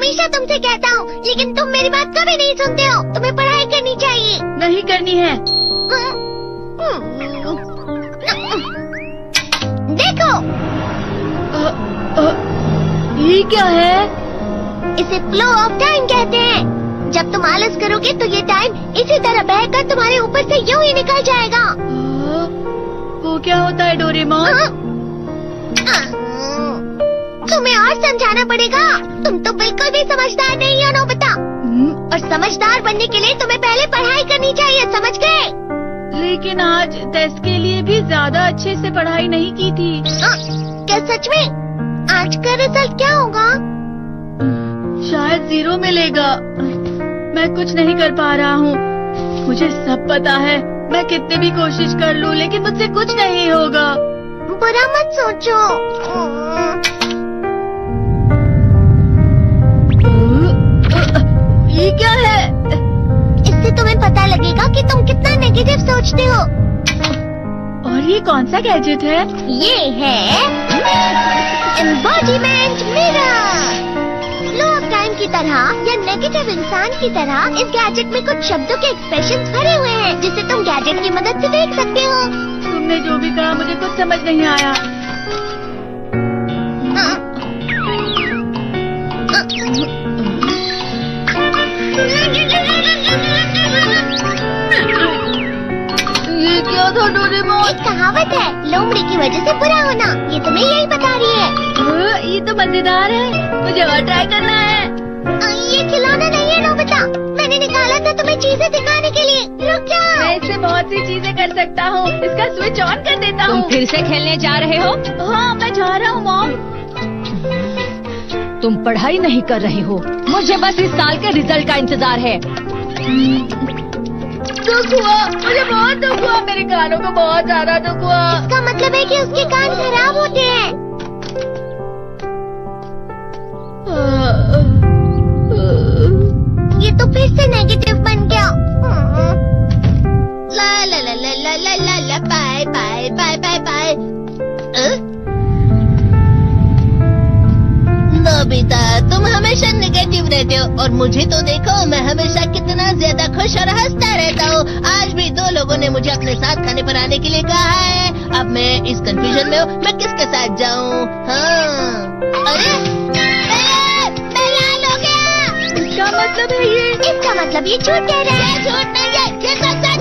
हमेशा तुमसे कहता हूँ, लेकिन तुम मेरी बात कभी नहीं सुनते हो। तुम्हें पढ़ाई करनी चाहिए। नहीं करनी है। देखो, ये क्या है? इसे फ्लो ऑफ टाइम कहते हैं। जब तुम आलस करोगे तो ये टाइम इसी तरह बहकर तुम्हारे ऊपर से यूं ही निकल जाएगा। वो क्या होता है डोरेमोन? तुम्हें और समझाना पड़ेगा। तुम तो बिल्कुल भी समझदार नहीं हो नोबिता। और समझदार बनने के लिए तुम्हें पहले पढ़ाई करनी चाहिए, समझ गए? लेकिन आज टेस्ट के लिए भी ज्यादा अच्छे से पढ़ाई नहीं की थी। क्या सच में? आज का रिजल्ट क्या होगा? शायद 0 मिलेगा। मैं कुछ नहीं कर पा रहा हूँ। मुझे सब पता है। मैं कितनी भी कोशिश कर लूँ, लेकिन मुझसे कुछ नहीं होगा। बुरा मत सोचो। ये क्या है? इससे तुम्हें पता लगेगा कि तुम कितना नेगेटिव सोचते हो। और ये कौन सा गैजेट है? ये है embodiment mirror. Flow of time की तरह या नेगेटिव इंसान की तरह इस गैजेट में कुछ शब्दों के एक्सप्रेशंस भरे हुए हैं, जिसे तुम गैजेट की मदद से देख सकते हो। तुमने जो भी कहा मुझे कुछ समझ नहीं आया। ये क्या था डोरेमोन? एक कहावत है, लोमड़ी की वजह से बुरा होना। ये तुम्हें यही बता रही है। ये तो मजेदार है। मुझे और ट्राई करना है। ये खिलौना नहीं है नोबिता। मैंने निकाला था तुम्हें चीजें दिखाने के लिए। रुक जाओ। मैं इससे बहुत सी चीजें कर सकता हूँ। इसका स्विच ऑन कर देता हूँ। तुम फिर से खेलने जा रहे हो? हाँ, मैं जा रहा हूँ मॉम। तुम पढ़ाई नहीं कर रहे हो। मुझे बस इस साल के रिजल्ट का इंतजार है। दुख हुआ, मुझे बहुत दुख हुआ। मेरे कानों को बहुत ज्यादा दुख हुआ। इसका मतलब है कि उसके कान खराब होते हैं। ये तो फिर से नेगेटिव बन गया। ला ला ला ला ला ला ला ला bye bye bye bye bye. Nobita, तुम हमेशा नेगेटिव रहते हो और मुझे तो देखो, मैं हमेशा कितना ज्यादा खुश और हंसता रहता हूँ। आज भी 2 लोगों ने मुझे अपने साथ खाने पर आने के लिए कहा है। अब मैं इस कंफ्यूजन में हूँ, मैं किसके साथ जाऊँ? हाँ, अरे मैं लाल हो गया। इसका मतलब है ये? इसका मतलब ये झूठ कह रहा है। झूठ नहीं है, ये सच है।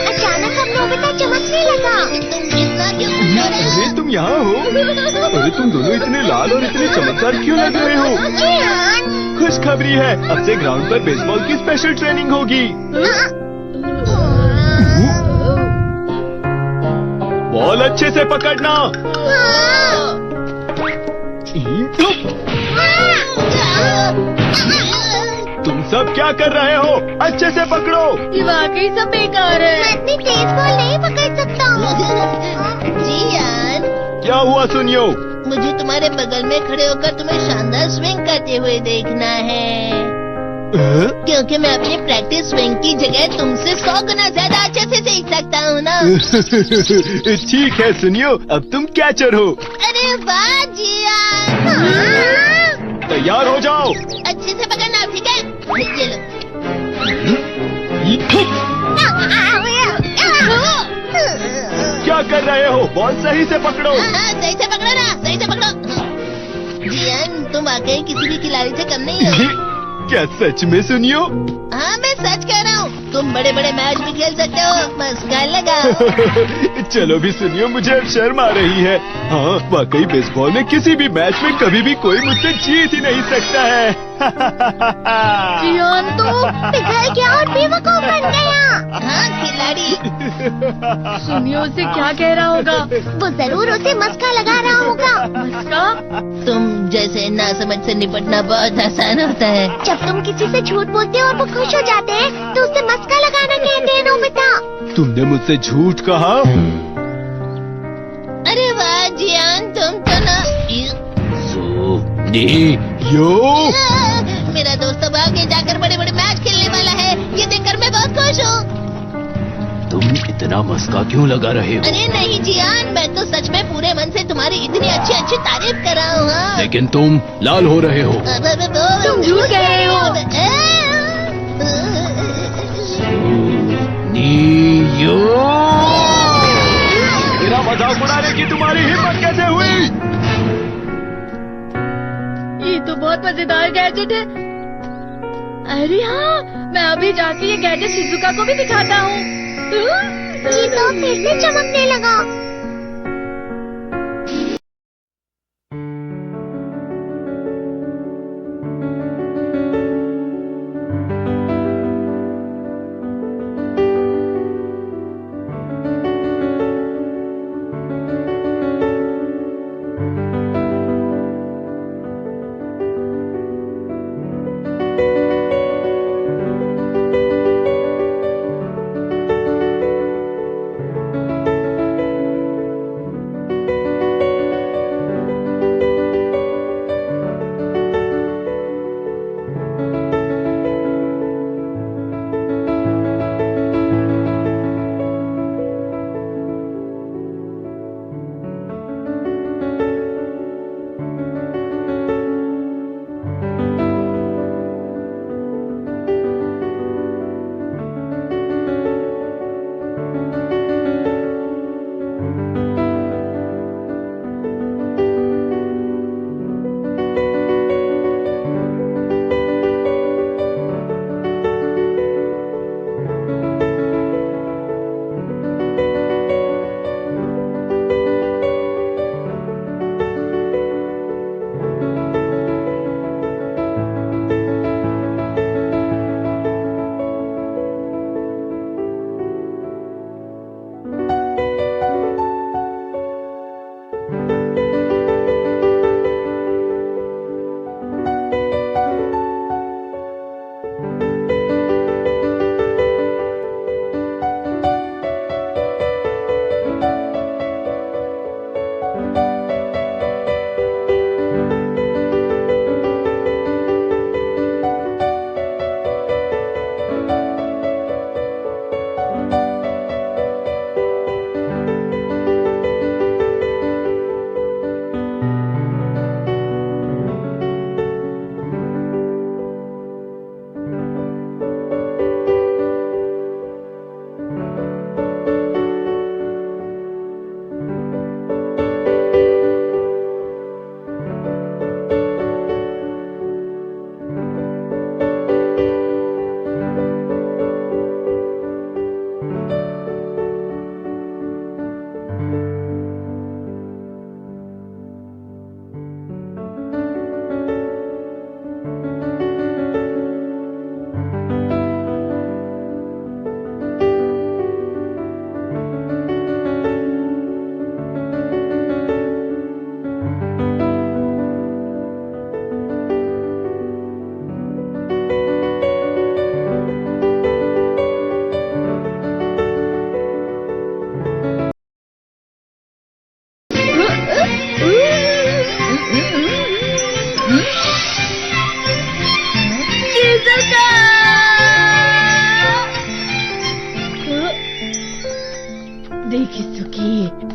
अचानक अब नोबिता चमकने लगा। तुम इतना क्यों? अरे तुम यहाँ हो? अरे तुम दोनों इतने लाल और इतने चमकदार क्यों लग रहे हो? खुशखबरी है, अब से ग्राउंड पर बेसबॉल की स्पेशल ट्रेनिंग होगी। बॉल अच्छे से पकड़ना। तुम सब क्या कर रहे हो? अच्छे से पकड़ो। ये वाकई सब बेकार है। मैं इतनी तेज बॉल नहीं पकड़ सकता हूँ। जियान, क्या हुआ सुनियो? मुझे तुम्हारे बगल में खड़े होकर तुम्हें शानदार स्विंग करते हुए देखना है। क्योंकि मैं अपनी प्रैक्टिस स्विंग की जगह तुमसे 100 गुना ज्यादा अच्छे से सीख सकता हूँ ना। ठीक है सुनियो, अब तुम कैचर हो। अरे वाह जियान। तैयार हो जाओ। अच्छे से पकड़ना, ठीक है? ये लो। क्या कर रहे हो? बॉल सही से पकड़ो। सही से पकड़ो ना, सही से पकड़ो। जियान, तुम वाकई किसी भी खिलाड़ी से कम नहीं हो। क्या सच में सुनियो? हाँ, मैं सच कह रहा हूँ। तुम बड़े बड़े मैच भी खेल सकते हो, बस कर लगाओ। चलो भी सुनियो, मुझे अब शर्म आ रही है। हाँ, वाकई बेसबॉल में किसी भी मैच में कभी भी कोई मुझसे जीत ही नहीं सकता है। जियान तो पिघल गया और बेवकूफ बन गया। हाँ, खिलाड़ी। सुनियो से क्या कह रहा होगा? वो जरूर उसे मस्का लगा रहा होगा। मस्का? तुम जैसे नासमझ से निपटना बहुत आसान होता है। जब तुम किसी से झूठ बोलते हो और वो खुश हो जाते हैं, तो उसे मस्का लगाना कहते हैं नोबिता। तुमने मुझसे झूठ कहा? अरे वाह जियान, तुम तो ना। यो, मेरा दोस्त अब आगे जाकर बड़े बड़े मैच खेलने वाला है। ये देखकर मैं बहुत खुश हूँ। तुम इतना मस्का क्यों लगा रहे हो? अरे नहीं जियान, मैं तो सच में पूरे मन से तुम्हारी इतनी अच्छी अच्छी तारीफ कर रहा हूँ। हाँ। लेकिन तुम लाल हो रहे हो। तुम झूठ कह रहे हो। नीयो, मेरा मजाक उड़ाने की तुम्हारी हिम्मत कैसे हुई? ये तो बहुत मजेदार गैजेट है। अरे हाँ, मैं अभी जाके ये गैजेट शिजुका को भी दिखाता हूँ। ये तो फिर से चमकने लगा।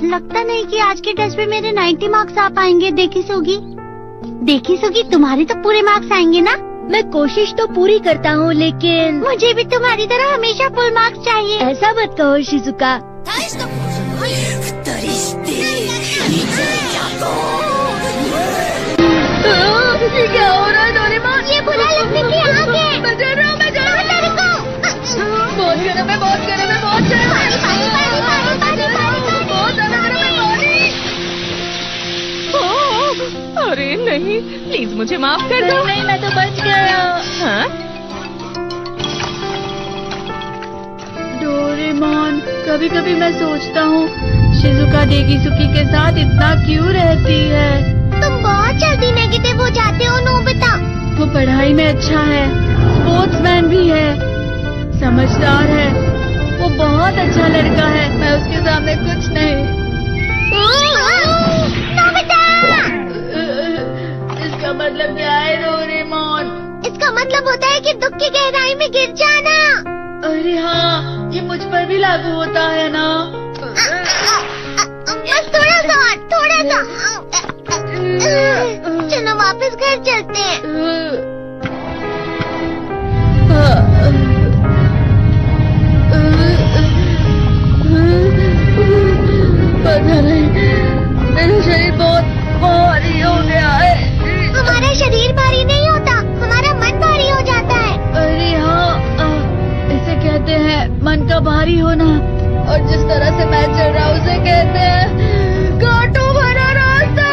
लगता नहीं कि आज के टेस्ट में मेरे 90 मार्क्स आ पाएंगे। देखी सोगी तुम्हारे तो पूरे मार्क्स आएंगे ना? मैं कोशिश तो पूरी करता हूँ, लेकिन मुझे भी तुम्हारी तरह हमेशा फुल मार्क्स चाहिए। ऐसा मत कहो शिजुका। ये क्या हो रहा है डोरेमोन? ये बुरा लगने की आग है। मैं डर रहा हूँ, मैं डर रहा हूँ। बहुत गर्म है, बहुत गर्म है, बहुत गर्म है। बहुत ज्यादा गर्म है पानी। अरे नहीं, प्लीज मुझे माफ कर दो। नहीं, मैं तो बच गया। हाँ? डोरेमोन, कभी कभी मैं सोचता हूँ शिजुका डेगिसुकी के साथ इतना क्यों रहती है। तुम बहुत जल्दी नेगेटिव हो जाते हो नोबिता। वो पढ़ाई में अच्छा है, स्पोर्ट्समैन भी है, समझदार है, वो बहुत अच्छा लड़का है। मैं उसके सामने कुछ नहीं। नोबिता! इसका मतलब क्या है डोरेमोन? इसका मतलब होता है कि दुख की गहराई में गिर जाना। अरे हाँ, ये मुझ पर भी लागू होता है ना? बस थोड़ा सा और, थोड़ा सा। चलो वापस घर चलते हैं। पता नहीं, मेरा शरीर बहुत भारी हो गया है। हमारा शरीर भारी नहीं होता, हमारा मन भारी हो जाता है। अरे हाँ, इसे कहते हैं मन का भारी होना। और जिस तरह से मैं चल रहा हूँ उसे कहते हैं कांटों भरा रास्ता।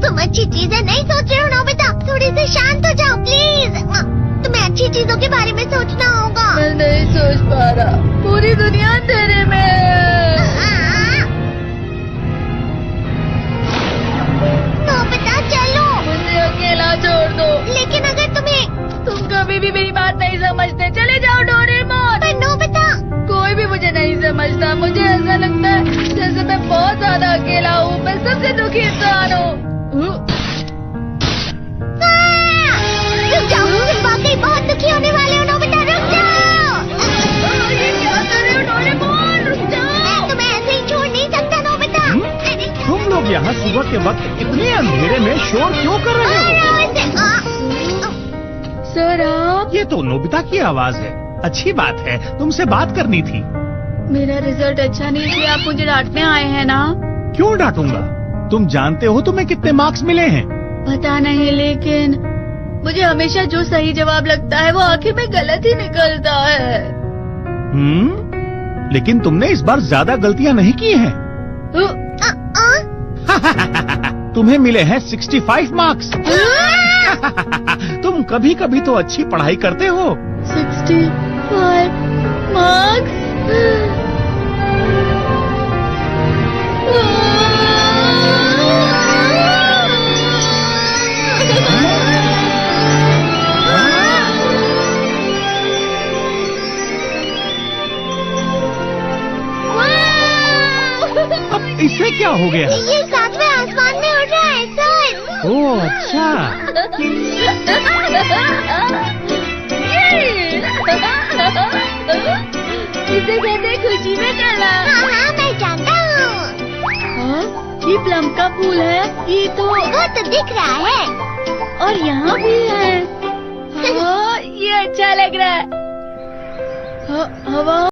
तुम अच्छी चीजें नहीं सोच रहे हो नोबिता, थोड़ी सी शांत हो जाओ प्लीज। तुम्हें अच्छी चीजों के बारे में सोचना होगा। मैं नहीं सोच पा रहा, पूरी दुनिया अंधेरे में है। नोबिता चलो। मुझे अकेला छोड़ दो। लेकिन अगर तुम कभी भी मेरी बात नहीं समझते, चले जाओ डोरेमोन। पर नोबिता। कोई भी मुझे नहीं समझता। मुझे ऐसा लगता है जैसे मैं बहुत ज्यादा अकेला हूँ। मैं सबसे दुखी इंसान हूँ। रुक जाओ, तुम वाकई बहुत दुखी होने वाले हो नोबिता, रुक जाओ। ये क्या कर रहे हो डोरेमोन? रुक जाओ। मैं तुम्हें ऐसे ही छोड़ नहीं सकता नोबिता। तुम लोग यहाँ सुबह के वक्त इतने अंधेरे में शोर क्यों कर रहे हो? सर आप? ये तो नोबिता की आवाज है। अच्छी बात है, तुमसे बात करनी थी। मेरा रिजल्ट अच्छा नहीं इसलिए आप मुझे डांटने आए हैं ना? क्यों डांटूंगा? तुम जानते हो तुम्हें कितने मार्क्स मिले हैं? पता नहीं, लेकिन मुझे हमेशा जो सही जवाब लगता है वो आखिर में गलत ही निकलता है। लेकिन तुमने इस बार ज्यादा गलतियाँ नहीं की हैं। तुम्हें मिले हैं 65 मार्क्स। तुम कभी कभी तो अच्छी पढ़ाई करते हो। 65 मार्क्स? अब इससे क्या हो गया? ये सातवें आसमान में उड़ रहा है सर। ओह अच्छा। इसे कहते खुशी में चला। हाँ मैं जानता हूँ। ये प्लम का फूल है। ये तो वो तो दिख रहा है। और यहाँ भी है। हाँ, ये अच्छा लग रहा है। हवा